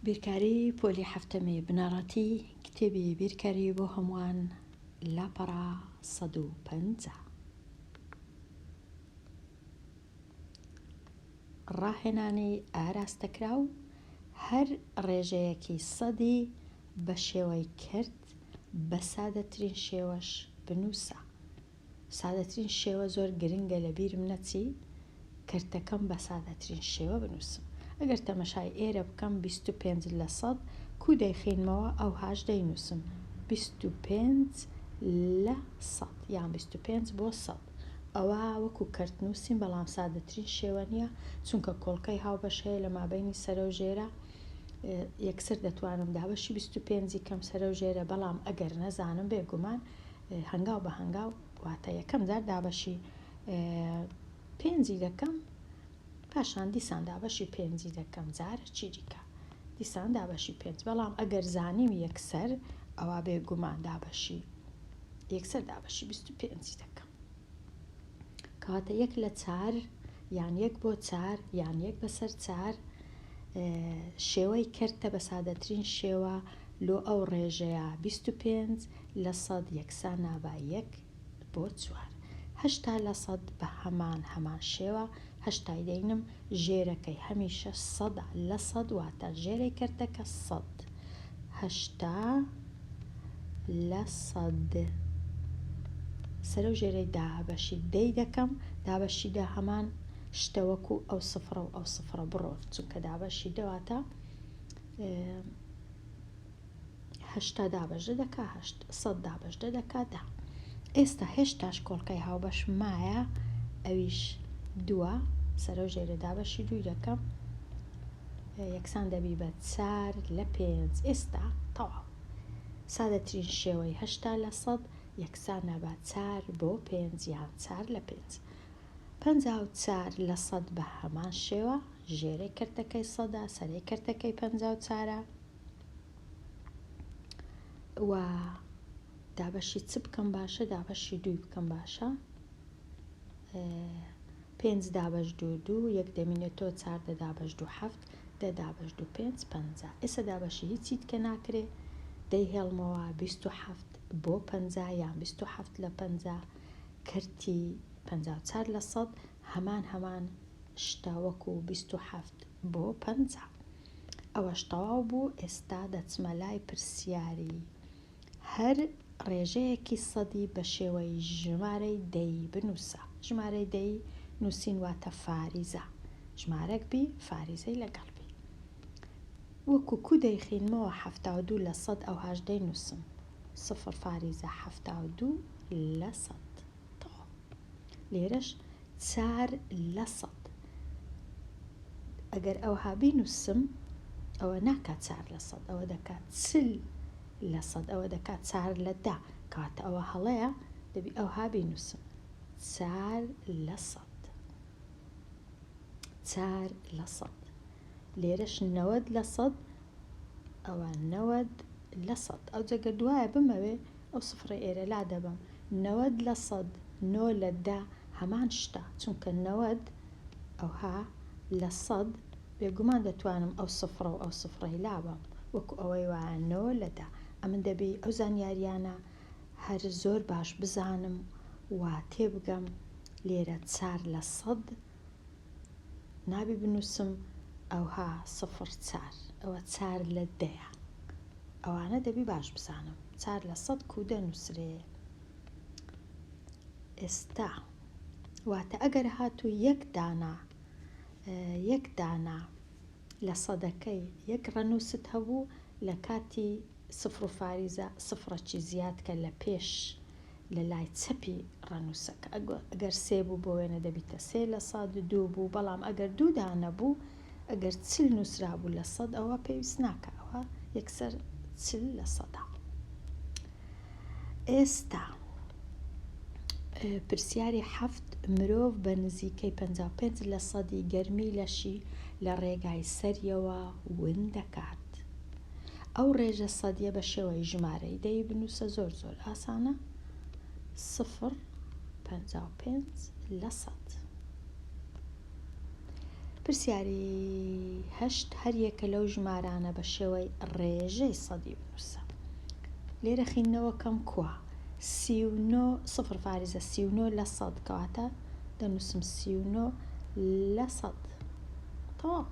بیرکاری پۆلی هەفتەمی بنەڕەتی کتێبی بیرکاری بۆ هەمووان لاپەڕا 150. ڕاهێنانی ئاراستەکراو هەر ڕێژەیەکی سەدی بە شێوەی کرد بە سادەترین شێوەش بنووسە. سادەترین شێوە زۆر گرنگە لە بیرم نەچی کردەکەم بە سادەترین شێوە بنووسم. ئەگەر تەمەشای ئێرە بکەم 25% کو دەیخینمەوە ئەو هاش دەینووسم 25% یان 25 بۆ 100. ئەوە وەکو کەرتنووسین بەڵام سادەترین شێوە نییە چونکە کۆڵکەی هاوبەشەیە لە مابینی سەرە و ژێرە یەکسەر دەتوانم دابەشی 25 کەم سەرە و ژێرە بەڵام ئەگەر نەزانم بێگومان هەنگاو بە هەنگاو واتە یەکەم جار دابەشی 5 دەکەم پاشان دیسان دابەشی 5 دەکەم جارە چی دیکە دیسان دابەشی 5 بەڵام ئەگەر زانیم یەکسەر ئەوە بێگومان دابەشی یەکسەر دابەشی 25 دەکەم کەواتە 1 لە 4 یان 1 بۆ 4 یان 1 بەسەر 4 شێوەی کردە بە سادەترین شێوە لۆ ئەو ڕێژەیە 25 لە 100 یەکسان نابا 1 بۆ 4 80 لە 100 بە هەمان شێوە هەشتای دەینم ژێرەکەی هەمیشە 100 لە 100 واتە ژێرەی کردەکە 100 80 لە 100 سەرە و ژێرەی دابەشی 10 دەکەم دابەشی دا هەمان شتەوەکو ئەو سفرە و ئەو سفرە بڕۆ چونکە دابەشی دەواتە 80 دابەشە دەکا 100 دابەشدە دەکا دا. ئێستا هێشتاش کۆڵکەی هاوبەش مایە ئەویش دووە سەرە و ژێرە دابەشی 2 دەکەم یەکسان دەبی بە 4 لە 5 ئێستا تەواو سادەترین شێوەی 80 لە 100 یەکسان نەبا 4 بۆ 5 یان 4 لە 5 54 لە 100 بە هەمان شێوە ژێرەی کردەکەی 100 سەرەی کردەکەی 54 و دابەشی چ بکەم باشە دابەشی 2 بکەم باشە 5 دابەش 2 1 دەمینێتەوە 4 دابەش 2 7 دابەش 2 5 50 ئێستا دابەشی هیچیت کە ناکرێ دەی هێڵمەوە 27 بۆ 50 یان 27 لە 50 کردی 54 لە 100 هەمان شتە وەکو 27 بۆ 50 ئەوەش تەواو بوو. ئێستا دەچمە لای پرسیاری هەر ڕێژەیەکی سەدی بە شێوەی ژمارەی دەی بنووسە. ژمارەی دەی نووسین واتە فاریزە ژمارەک بی فاریزەی لەگەڵ بی وەکو کو دەیخینمەوە 72 لە 100 ئەو هاش دەینووسم 0 فاریزە 72 لە 100 لێرەش 4 لە 100 ئەگەر ئەوها بینووسم ئەوە ناکات 4 لە 100 ئەوە دەکات 40 لە 100 ئەوە دەکات 4 لە 10 کاتە ئەوە هەڵەیە دەبی ئەوها بینووسم 4 لە 100 4 لە 100 لێرەش 90 لە 100 ئەوە 90 لە 100 ئەو جەگە دوایە بمەوێ ئەو سفرە ئێرە لا دەبم 90 لە 100 9 لە 10 هەمان شتە چونکە 90 ئەوها لە 100 بێگومان دەتوانم ئەو سفرە و ئەو سفرەی لابم وەکو ئەوەی وایە 9 لە 10 ئەمن دەبی ئەو زانیاریانە هەر زۆر باش بزانم و تێبگەم لێرە 4 لە 100 نابی بنووسم ئەوها 0 4 ئەوە 4 لە 10 ئەوانە دەبی باش بزانم 4 لە 100 کو دەنووسرێ. ئێستا واتە ئەگەر هاتوو یەک دانا لە سەدەکەی یەک ڕەنووست هەبوو لە کاتی سفر و فاریزە سفرەکی زیاد کە لە پێش لە لای چەپی ڕەنووسەکە ئەگەر 3 بوو بۆ وێنە دەبیتە 3 لە 100 2 بوو بەڵام ئەگەر 2 دانە بوو ئەگەر 40 نووسرا بوو لە 100 ئەوە پێویست ناکە ئەوە یەکسەر 40 لە 100. ئێستا پرسیاری 7 مرۆڤ بە نزیکەی 55 لە 100 گەرمی لەشی لە ڕێگای سەریەوە ون دەکات. ئەو ڕێژە سەدیە بە شێوەی ژمارەی دەی بنووسە زۆر ئاسانە 0 55 لە 100 پرسیاری هەشت هەر یەکە لەو ژمارانە بە شێوەی ڕێژەی سەدی بنووسە. لێرە خینەوەکەم کووە 0.39 لە سەد کەواتە دەنووسم 39 لە سەد. تەواو.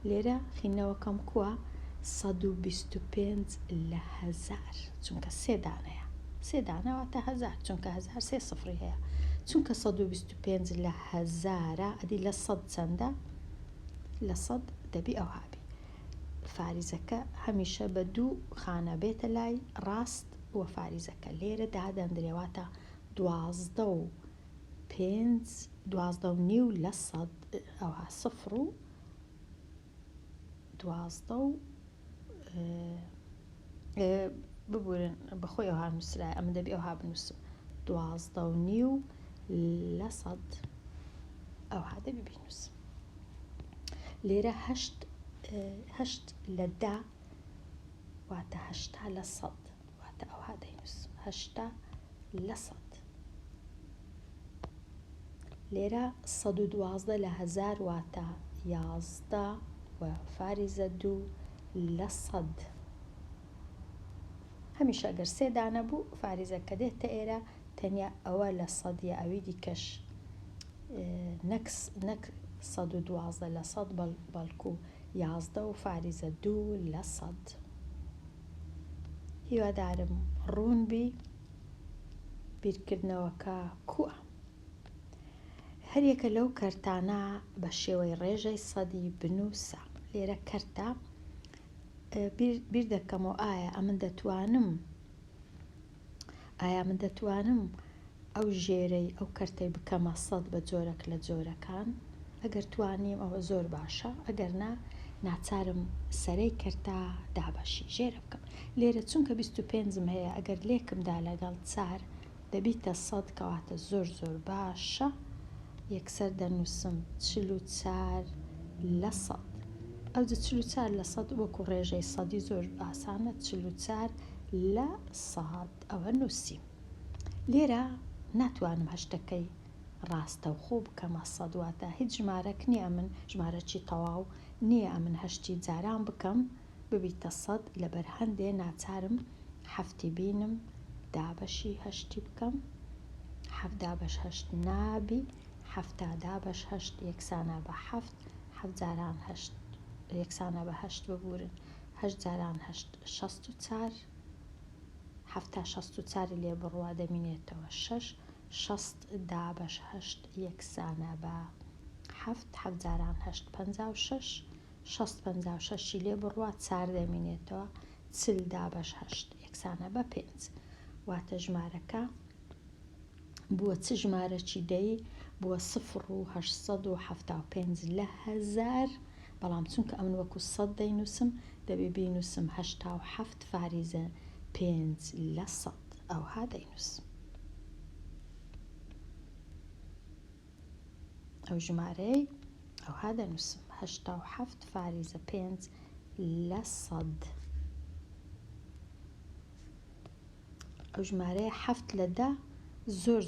لێرە خینەوەکەم کووە 125 لە هەزار چونکە سێ دانەیە. سێ دانەواتە هەزار چونکە هەزار سێ سفری هەیە. چونکە 125 لە هەزارە ئەدی لە سەد چەندە؟ لە سەد دەبی ئەو هابی. فاریزەکە هەمیشە بە دوو خانە بێتە لای ڕاست وە فاریزەکە لێرە دادەندرێواتە 12.5 لە سەد ئەوها سفر و 12 ببورن بەخۆی ئەوها نووسرای ئەمە دەبی ئەوها بنووسم 12.5 لە سەد ئەوها دەبی بنووسم. لێرە هەشت لە دا واتە هەشتا لە سەد واتە ئەوها دەینووسم هەشتا لە سەد. لێرە 112 لە هەزار واتە 11 و فاریزە 2 لە سەد. هەمیشە ئەگەر سێ دانە بوو فاریزەکە دێتە ئێرە تەنیا ئەوە لە سەدیە ئەوی دیکەش نەک 112 لە سەد بەڵکو 11 و فاریزە 2 لە سەد. هیوادارم ڕوون بی بیرکردنەوەکە کووە. هەریەکە لەو کەرتانە بە شێوەی ڕێژەی سەدی بنووسە. لێرە کەرتە بیر دەکەمەوە ئایا من دەتوانم ئەو ژێرەی ئەو کەرتەی بکەمە سەد بە جۆرەك لە جۆرەکان. ئەگەر توانیم ئەوە زۆر باشە، ئەگەر ناچارم سەرەی کەرتە دابەشی ژێرە بکەم. لێرە چونکە 25م هەیە ئەگەر لێکمدا لەگەڵ 4 دەبیتە سەد کەواتە زۆر باشە. یەکسەر دەنووسم 44 لە سەد. ئەو 44 لە سەد وەکو ڕێژەی سەدی زۆر ئاسانە 44 لە سەد ئەوە نووسیم. لێرە ناتوانم هەشتەکەی ڕاستە و خۆ بکەمە سەد واتە هیچ ژمارەك نییە من ژمارەکی تەواو نییە ئەمن هەشتی جاران بکەم ببیتە سەد لەبەر هەندێ ناچارم هەفتی بینم دابەشی هەشتی بکەم. 7 دابەش 8 نابی 7 دابەش 8 یەکسانە بە 7 جاران 8 یەکسانە بە 8 ببورن 8 جاران 8 64 7 64 لێ بڕوا دەمینێتەوە 6 60 دابەش 8 یەکسانە بە 7 جاران 8 56 56 لێ بڕوا 4 دەمینێتەوە 40 دابەش 8 یەکسانە بە 5 واتە ژمارەکە بووە چ ژمارەکی دەی بووە 0.875 لە هەزار. بەڵام چونکە ئەمن وەکو سەد دەینووسم دەبێ بینووسم 87 فاریزە 5 لە سەد ئەوها دەینووسم. ئەو ژمارەی ئەوها دەنووسم 87 فاریزە 5 لە سەد. ئەو ژمارەیە 7 لە دا زۆر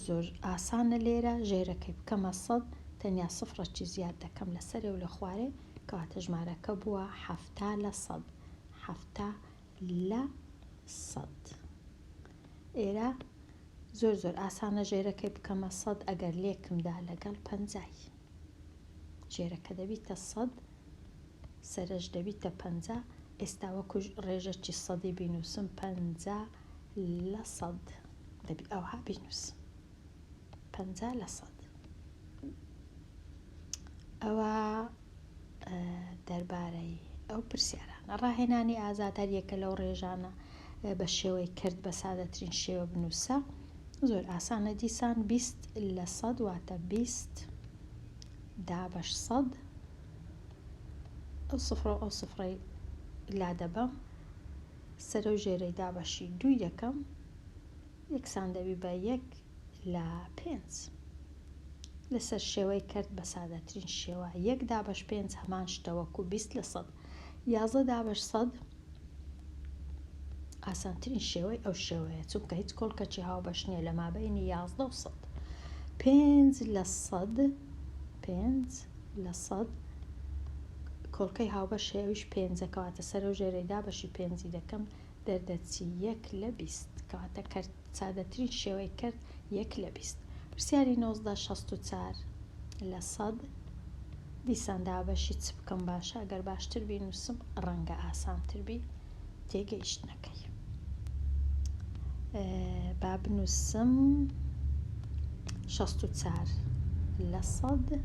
ئاسانە. لێرە ژێرەکەی بکەمە سەد تەنیا سفرەکی زیاد دەکەم لەسەرێ و لە خوارێ کەواتە ژمارەکە بووە 7 لە سەد. 7 لە سەد. ئێرە زۆر ئاسانە ژێرەکەی بکەمە سەد ئەگەر لێکمدا لەگەڵ 50 ژێرەکە دەبیتە سەد سەرش دەبیتە 50. ئێستا وەکو ڕێژەکی سەدی بینووسم 50 لە سەد دەبی ئەوها بینووسم 50 لە سەد. ئەوە دەربارەی ئەو پرسیارانە. ڕاهێنانی ئازاد هەریەکە لەو ڕێژانە بە شێوەی کرد بە سادەترین شێوە بنووسە. زۆر ئاسانە دیسان 20 لە سەد واتە 20 دابەش سەد. ئەو سفرەی لا دەبەم سەر و ژێرەی دابەشی 2 دەکەم یەکسان دەبی بە 1 لە 5 لەسەر شێوەی کرد بە سادەترین شێوە 1 دابەش 5 هەمان شتەوەکو 20 لە سەد. 11 دابەش سەد ئاسانترین شێوەی ئەو شێوەیە چونکە هیچ کۆڵکەکی هاوبەش نییە لە مابەینی 11 و 100. 5 لە 100 کۆڵکەی هاوبەش هێویش 5 کەواتە سەر و ژێرەیدا بەشی 5 دەکەم دەردەچی 1/20 کەواتە سادەترین شێوەی کرد 1/20. پرسیاری 1964 لە 100 دیسان دابەشی چ بکەم باشە ئەگەر باشتر بینوسم ڕەنگە ئاسانتر بی تێگەیشتنەکەی. با بنووسم 64 لە 100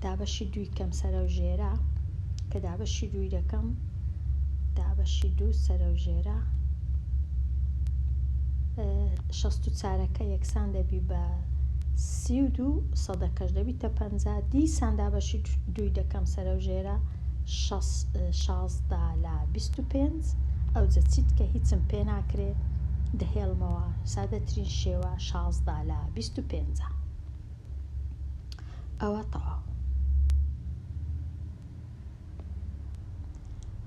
دابەشی 2 کەم سەرە و ژێرە کە دابەشی 2 دەکەم دابەشی 2 سەرە و ژێرە 64ەکە یەکسان دەبی بە 32 سەدەکەش دەبیتە 50 دیسان دابەشی 2 دەکەم سەرە و ژێرە 16 لە 25 ئەو جەچیت کە هیچم پێ ناکرێ دەهێڵمەوە سادەترین شێوە 16 لە 25 ئەوە تەواو.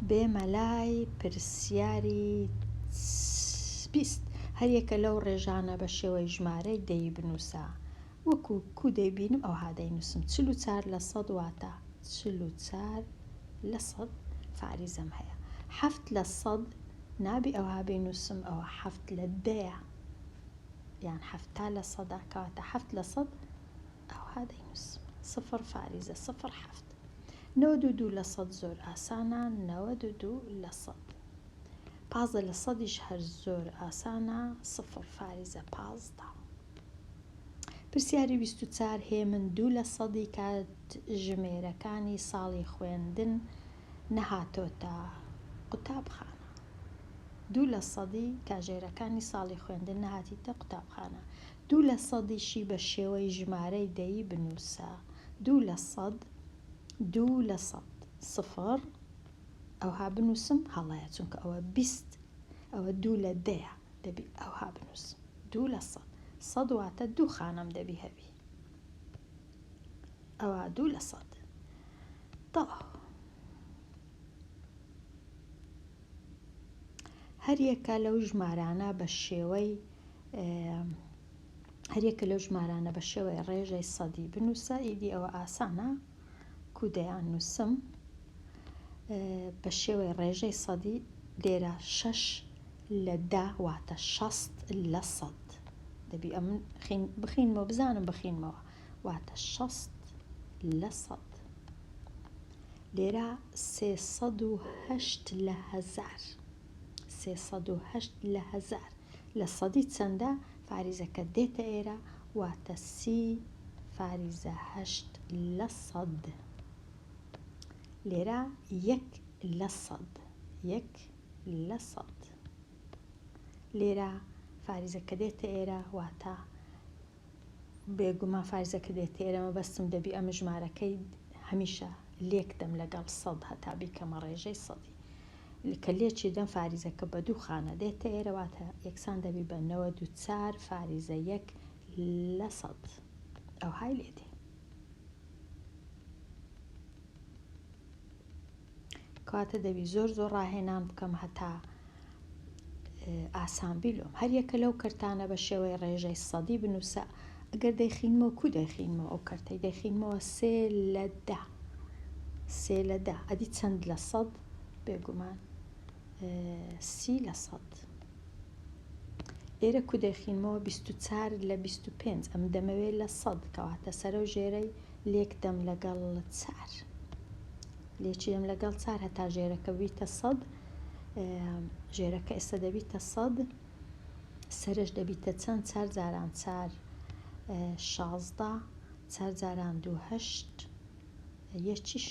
بێمە لای پرسیاری 20 هەریەکە لەو ڕێژانە بە شێوەی ژمارەی دەی بنووسە وەکو کو دەیبینم ئەوها دەینووسم 44 لە 100 واتە 44 لە 100 فاریزەم هەیە 7 لە 100 نابی ئەوها بینووسم ئەوە 7 لە 10 یان 7 لە 100 کەواتە 7 لە 100 ئەوها دەینووسم 0 فاریزە 0 7 92 لە 100 زۆر ئاسانە 92 لە 100 15 لە 100 هەر زۆر ئاسانە 0 فاریزە 15. پرسیاری 24 هێمن 2 لە 100 کات ژمێرەکانی ساڵی خوێندن نەهاتۆتە قوتابخانە 2 لە 100 کاژێرەکانی ساڵی خوێندن نەهاتیتە قوتابخانە 2 لە 100شی بە شێوەی ژمارەی دەی بنووسە 2 لە 100 2 لە 100 0 ئەوها بنووسم هەڵەیە چونکە ئەوە 20 ئەوە 2 لە 10 دەبی ئەوها بنووسم 2 لە 100 100 واتە 2 خانم دەبی هەبی ئەوە 2 لە 100 تەواو. هەریەکە لەو ژمارانە بە شێوەی ڕێژەی سەدی بنووسە ئیدی ئەوە ئاسانە کودەیان نووسم بە شێوەی ڕێژەی سەدی لێرە 6 لە 10 واتە 60 لە 100 دەبی ئەم بخینمەوە بزانم بخینمەوە واتە 60 لە 100 لێرە 308 لە 1000 308 لە 1000 لە سەدی چەندە فاریزەکە دێتە ئێرە واتە 30 فاریزە 8 لە 100 لێرە 1 لە 100 1 لە 100 لێرە فاریزەکە دێتە ئێرە واتە بێگومان فاریزەکە دێتە ئێرە مەبەستم دەبی ئەم ژمارەکەی هەمیشە لێکدەم لەگەڵ 100 هەتا بیکەمە ڕێژەی سەدی کە لێکی دەم فاریزەکە بە 2 خانە دێتە ئێرە واتە یەکسان دەبی بە 94 فاریزە 1 لە 100 ئەو های لێدێ. کەواتە دەبی زۆر ڕاهێنان بکەم هەتا ئاسان بیلۆم هەریەکە لەو کەرتانە بە شێوەی ڕێژەی سەدی بنووسە ئەگەر دەیخینمەوە کو دەیخینمەوە ئەو کەرتەی دەیخینمەوە 3 لە 10 3 لە 10 ئەدی چەند لە 100 بێگومان 30 لە 100 ئێرە کو دەیخینمەوە 24 لە 25 ئەم دەمەوێت لە 100 کەواتە سەرە و ژێرەی لێک دەم لەگەڵ 4 لێکی دەم لەگەڵ 4 هەتا ژێرەکە بیتە 100 ژێرەکە ئێستا دەبیتە 100 سەرش دەبیتە چەند 4 جاران 4 16 4 جاران 2 8 یەکیش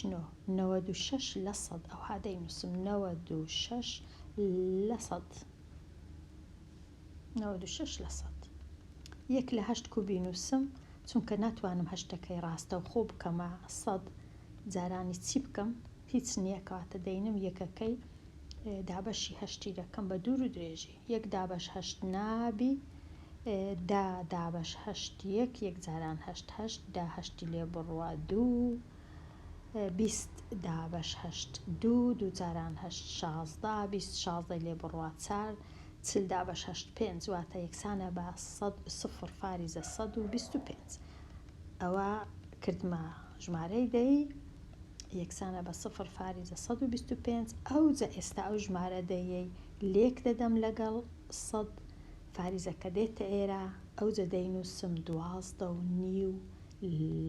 96 لە 100 ئەوها دەینووسم 96 لە 100 96 لە 100 1 لە 8 کو بینووسم چونکە ناتوانم هەشتەکەی ڕاستە و خۆ بکەمە 100 جارانی چی بکەم هیچ نییە کەواتە دەینم یەکەکەی دابەشی هەشتی دەکەم بە دوور و درێژی 1 دابەش هەشت نابی دابەش هەشت 1 جاران هەشت هەشت هەشتی لێ بڕوە 2 20 دابەش هەشت 2 جاران هەشت 16 20 16 لێ بڕوە 4 40 دابەش هەشت 5 واتە یەکسانە بە 0 فاریزە 125 ئەوە کردمە ژمارەی دەی یەکسانە بە 0 فاریزە 125. ئەوجا ئێستا ئەو ژمارە دەیەی لێک دەدەم لەگەڵ 100 فاریزەکە دێتە ئێرە، ئەوجا دەینووسم 12.5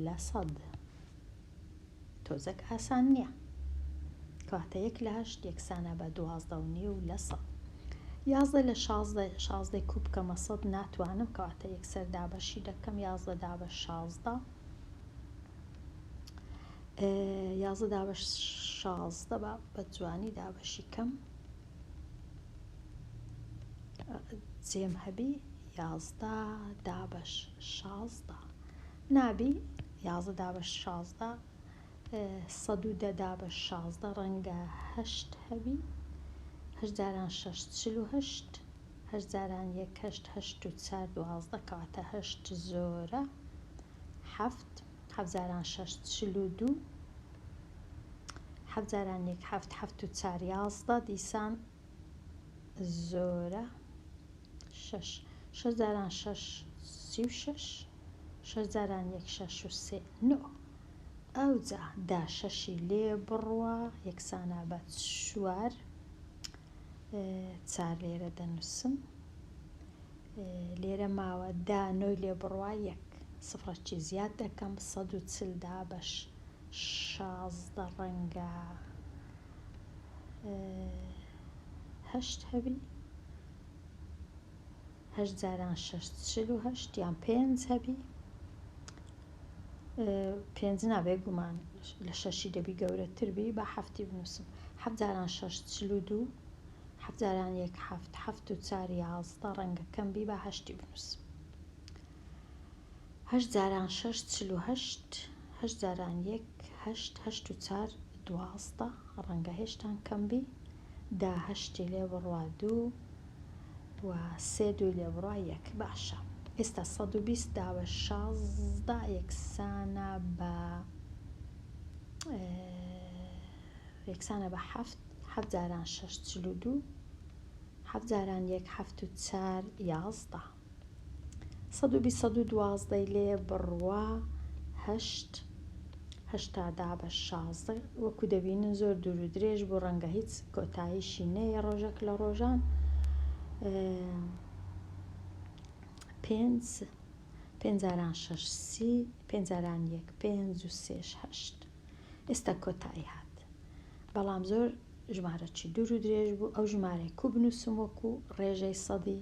لە 100. تۆزێک ئاسان نییە. کەواتە 1/8 یەکسانە بە 12.5 لە 100. 11 لە 16 کوب بکەمە 100 ناتوانم، کەواتە یەکسەر دابەشی دەکەم. 11 دابە 16 11 دابە 16 بە جوانی دابەشی کەم جێم هەبی 11 دابە 16 نابی. 11 دابە 16 110 دابە 16 ڕەنگە 8 هەبی. 8 جاران 6 48 8 جاران 1 8 8 و 4 12 کەواتە 8 زۆرە 7 7 جاران 6 42 7 جاران 1 7 7 و 4 11 دیسان زۆرە 6 6 جاران 6 36 6 جاران 1 6 و 3 9. ئەوجا دا 6 لێ بڕوە یەکسانە بە 4 4 لێرە دەنووسم. لێرە ماوە دا 9 لێ بڕوە 1 سفرەکی زیاد دەکەم. 140 دا بە 16 ڕەنگە 8 هەبی. 8 جاران 6 48 یان 5 هەبی. 5 نابێ گومان لە 6 دەبی گەورەتر بی بە 7 بنووسم. 7 جاران 6 42 7 جاران 1 7 7 و 4 11 ڕەنگە کەم بی بە 8 بنووسم. 8 جاران 6 48 8 جاران 1 8 8 و 4 12 ڕەنگە هێشتان کەم بی. دا 8 لێ بڕوا 2 و 3 2 لێ بڕوا 1 باشە. ئێستا 120 دا بە 16 یەکسانە بە 7 7 جاران 6 42 7 جاران 1 7 و 4 11 120 112 لێ بڕوا 8 8 دا بە 16 وەکو دەبینن زۆر دوور و درێژ بۆ ڕەنگە هیچ کۆتاییشی نەیە ڕۆژێک لە ڕۆژان. 5 جاران 6 30 5 جاران 1 5 و 3 8 ئێستا کۆتایی هات. بەڵام زۆر ژمارەی دوور و درێژ بوو. ئەو ژمارەی کوو بنووسم وەکو ڕێژەی سەدی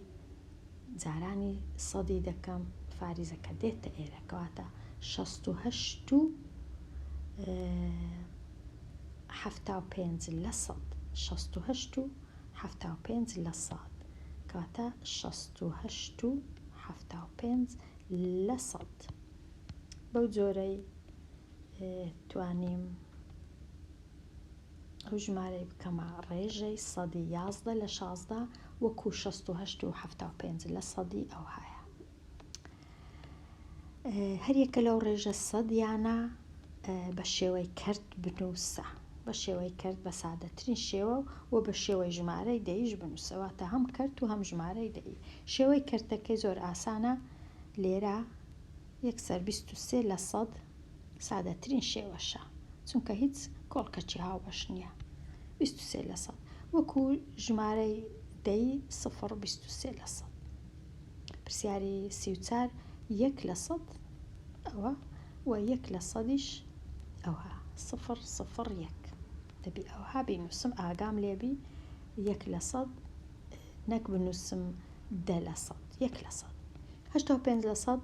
جارانی سەدی دەکەم فاریزەکە دێتە ئێرە کەواتە 68 و 75 لە 100 68 و 75 لە 100 کەواتە 68 و 75 لە 100. بەو جۆرەی توانیم ئەو ژمارەی بکەمە ڕێژەی سەدی 11 لە 16 وەکو 68 و 75 لە سەدی ئەو هەیە. هەریەکە لەو ڕێژە سەدیانە بە شێوەی کەرت بنووسە، بە شێوەی کەرت بە سادەترین شێوە و بە شێوەی ژمارەی دەیش بنووسەوەتە هەم کەرت و هەم ژمارەی دەی. شێوەی کەرتەکەی زۆر ئاسانە. لێرە یەکسەر 23 لە 100 سادەترین شێوەشە چونکە هیچ کۆڵکەچی هاوبەش نییە. 23 لە 100 وەکو ژمارەی دەی 0 23 لە 100. پرسیاری 34 1 لە 100 ئەوە و 1 لە 100یش ئەوها 0 0 1 دەبی ئەوها بینووسم ئاگام لێبی 1 لە 100 نەک بنووسم 10 لە 100 1 لە 100. 85 لە 100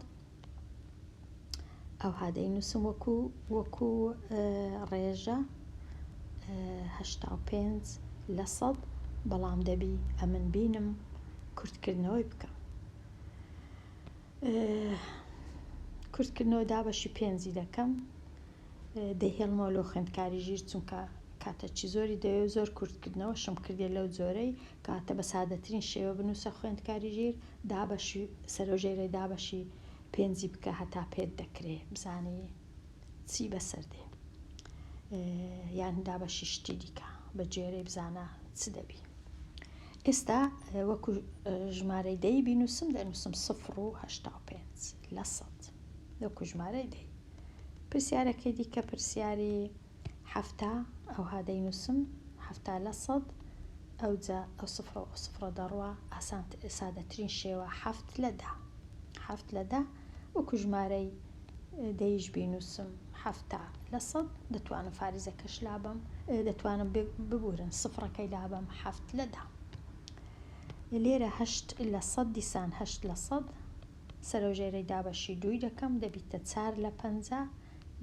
ئەوها دەینووسم وەکو ڕێژە 85 لە 100 بەڵام دەبی ئەمن بینم کورتکردنەوەی بکەم. کورتکردنەوە دابەشی 5 دەکەم دەیهێڵمەوە لۆ خوێندکاری ژیر چونکە کاتەکی زۆری دەوێت زۆر کورتکردنەوە شم کردێ لەو جۆرەی کاتە بە سادەترین شێوە بنووسە خوێندکاری ژیر دابەشی سەرۆژێرەی دابەشی 5 بکە هەتا پێت دەکرێت بزانی چی بەسەردێ یان دابەشی شتی دیکە بە جێرەی بزانە چ دەبی. ئێستا وەکو ژمارەی دەی بینووسم دەنووسم 0 و 85 لە 100 وەکو ژمارەی دەی. پرسیارەکەی دیکە پرسیاری حەفتە ئەو هادەی نووسم حەفتە لە سەد ئەو جا ئەو سفرە دەڕوە ئاسان سادەترین شێوە حەفت لە دا وەکو ژمارەی دەیش بینووسم حەفتە لە سەد دەتوانم فاریزەکەش لابم دەتوانم ببورن سفرەکەی لابم حەفت لە دا. لێرە هەشت لە سەد دیسان هەشت لە سەد سەرۆژێرەی دابەشی دووی دەکەم دەبیتە 4 لە 50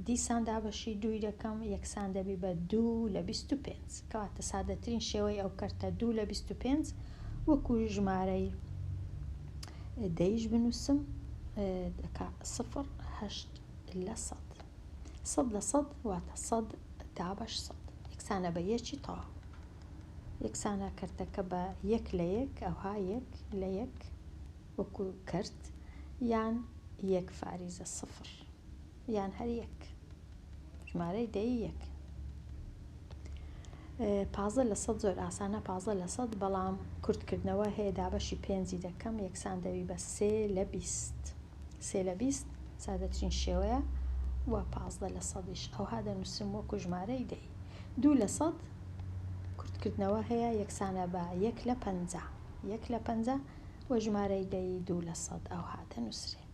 دیسان دابەشی دووی دەکەم یەکسان دەبی بە 2 لە 25 کەواتە سادەترین شێوەی ئەو کەرتە 2 لە 25 وەکو ژمارەی دەیش بنووسم دەکا 0 8 لە 100 لە 100 واتە 100 دابەش 100 یەکسانە بە یەکی تەواو یەکسانە کەرتەکە بە 1 لە 1 ئەوها 1 لە 1 وەکو کەرت یان 1 فاریزە 0 یان هەر 1 ژمارەی دەی 1 15 لە 100 زۆر ئاسانە 15 لە 100 بەڵام کورتکردنەوە هەیە دابەشی 5 دەکەم یەکسان دەبی بە 3 لە 20 3 لە 20 سادەترین شێوەیە و 15 لە 100ش ئەوها دەنووسم وەکو ژمارەی دەی 2 لە 100 کورتکردنەوە هەیە یەکسانە بە 1 لە 50 1 لە 50 و ژمارەی دەی 2 لە 100 ئەوها دەنووسرێ.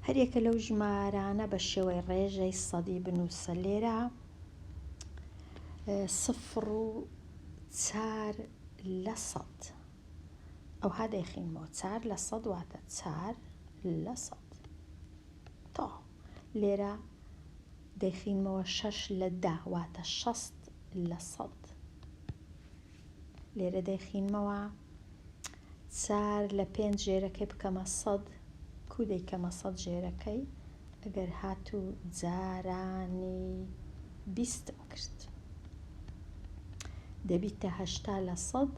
هەریەکە لەو ژمارانە بە شێوەی ڕێژەی سەدی بنووسە لێرە 0 و 4 لە 100 ئەوها دەیخینمەوە 4 لە 100 واتە 4 لە 100 تا لێرە دەیخینمەوە 6 لە 10 واتە 60 لە 100 لێرە دەیخینمەوە 4 لە 5 ژێرەکەی بکەمە 100 کو دەیکەمە 100 ژێرەکەی ئەگەر هاتوو جارانی 20م کرد دەبیتە 80 لە 100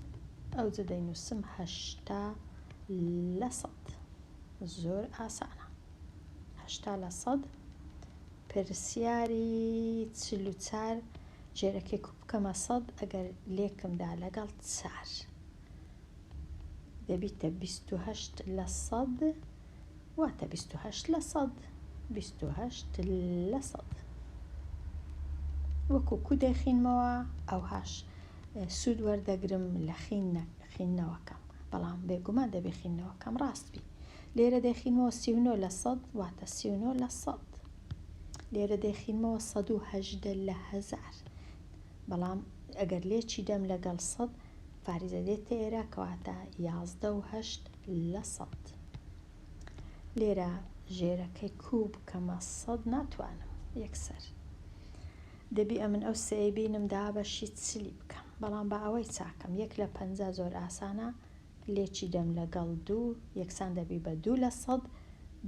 ئەو جە دەینووسم 80 لە 100 زۆر ئاسانە 80 لە 100 پرسیاری 44 ژێرەکەی کو بکەمە 100 ئەگەر لێکمدا لەگەڵ 4 دەبیتە 28 لە 100 واتە 28 لە 100 28 لە 100 وەکو کو دەیخینمەوە ئەوهاش سوود وەردەگرم لە خیننەوەکەم بەڵام بێگومان دەبێ خیننەوەکەم ڕاست بی لێرە دەیخینمەوە 39 لە 100 واتە 39 لە 100 لێرە دەیخینمەوە 118 لە 1000 بەڵام ئەگەر لێکی دەم لەگەڵ 100 فاریزە دێتە ئێرە کەواتە 11 و 8 لە 100 لێرە ژێرەکەی کو بکەمە 100 ناتوانم یەکسەر دەبی ئەمن ئەو سێی بینم دابەشی چلی بکەم بەڵام بە ئەوەی چاکەم 1 لە 50 زۆر ئاسانە لێکی دەم لەگەڵ 2 یەکسان دەبی بە 2 لە 100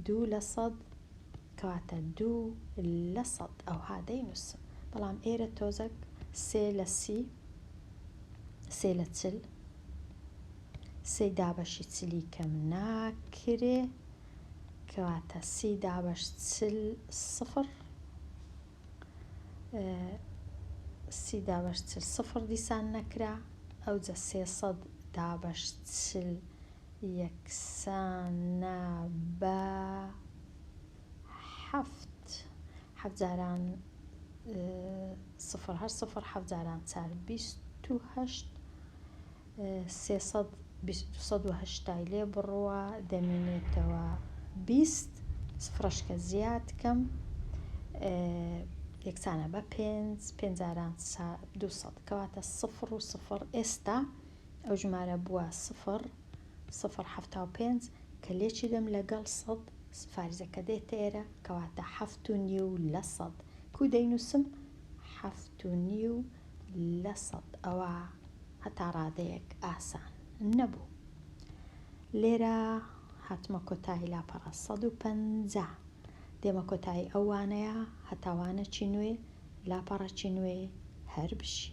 2 لە 100 کەواتە 2 لە 100 ئەوها دەینووسم بەڵام ئێرە تۆزەک 3 لە 30 3 لە 40 3 دابەشی چلی کەم ناکرێ کەواتە 30 دابەش 40 0 30 دابەش 40 0 دیسان نەکرا ئەو جە 300 دابەش 40 یەکسانە بە 7 جاران 0 هەر 0 7 جاران 4 28 300 280 لێ بڕوە دەمێنێتەوە 20 سفرەشکە زیادکەم یەکسانە بە 5 جاران 200 کەواتە 0 و 0 ئێستا ئەو ژمارە بووە 0 0 75 کە لێکی دەم لەگەڵ 100 فاریزەکە دێتە ئێرە کەواتە 7.5 لە 100 کو دەینووسم 7.5 لە 100 ئەوە هەتا ڕادەیەک ئاسان نەبوو لێرە هاتمە کۆتایی لاپەڕە 150 دێمە کۆتایی ئەوانەیە هەتاوانە چی نوێ لاپەڕە چی نوێ هەر بشی